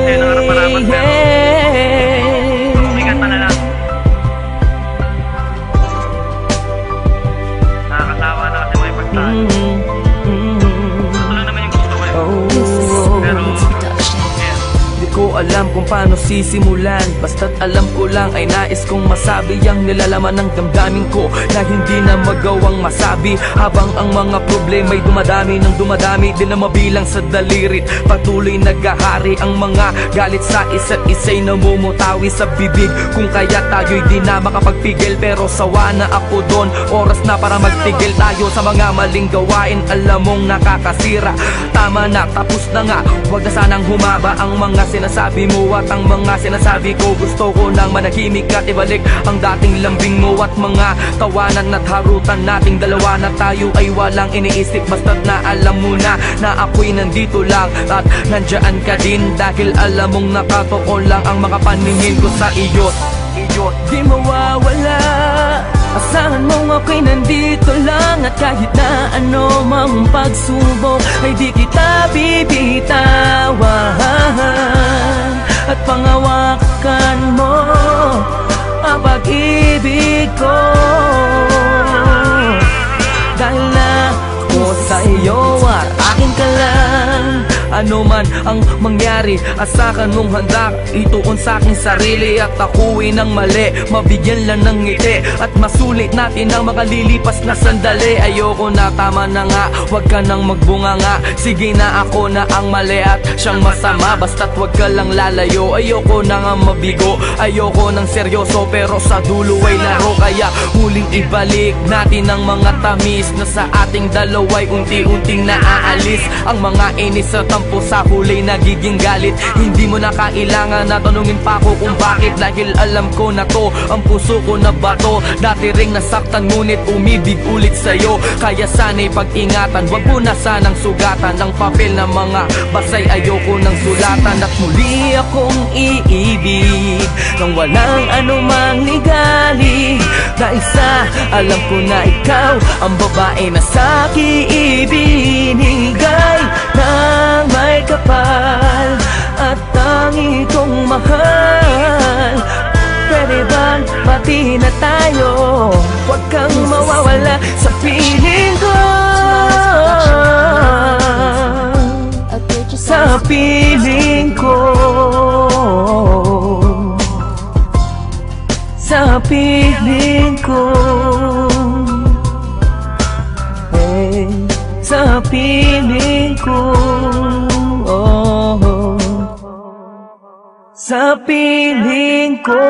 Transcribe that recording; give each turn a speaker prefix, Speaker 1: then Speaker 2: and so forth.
Speaker 1: sa'yo ng harap-harapan, pero sumikat pa na lang. Nakakatawa na kasi may pagtaan. Ito lang naman yung gusto ko eh. Pero
Speaker 2: di ko alam kung paano sisimulan, basta't alam ko lang ay nais kong masabi ang nilalaman ng damdamin ko na hindi na magawang masabi. Habang ang mga problema'y dumadami ng dumadami, di na mabilang sa dalirit. Patuloy naghahari ang mga galit sa isa't isa'y namumutawi sa bibig. Kung kaya tayo'y di na makapagpigil, pero sawa na ako doon. Oras na para magtigil tayo sa mga maling gawain, alam mong nakakasira. Tama na, tapos na nga, huwag na sanang humaba ang mga sinasabi mo at ang mga sinasabi ko. Gusto ko nang manahimik at ibalik ang dating lambing mo at mga tawanan at harutan nating dalawa na tayo ay walang iniisip. Basta't na alam mo na ako'y nandito lang at nandyan ka din, dahil alam mong nakatuon lang ang mga paningin ko sa iyo. Di mawawala, asahan mong ako'y nandito lang, at kahit na ano mang pagsubok ay di kita bibitawan. At pangawakan mo ang pag-ibig ko, dahil na ako sa iyo at akin ka lang. Ano man ang mangyari, asahan mong handa ituon sa aking sarili, at ako'y nang mali, mabigyan lang ng ngiti at masulit natin ang makalilipas na sandali. Ayoko na, tama na nga, wag ka nang magbunga nga. Sige na, ako na ang mali at siyang masama, basta't wag ka lang lalayo. Ayoko na nga mabigo, ayoko nang seryoso, pero sa dulo ay laro. Kaya muling ibalik natin ang mga tamis na sa ating dalawa'y unti-unting naaalis. Ang mga inis at tampo sa huli nagiging galit. Hindi mo na kailangan na tanungin pa ako kung bakit, dahil alam ko na to, ang puso ko na bato. Dati ring nasaktan ngunit umibig ulit sa'yo, kaya sana'y pag-ingatan, wag mo na sanang sugatan ang papel na mga basay. Ayoko nang sulatan at muli akong iibig nang walang anumang ligali, dahil sa alam ko na ikaw ang babae na sa'kin ibinigay ng may kapal at tangi kong mahal. Pwede bang pati na tayo, huwag kang mawawala sa piling ko, sa piling ko, sa piling ko, hey, sa piling ko, oh, sa piling ko.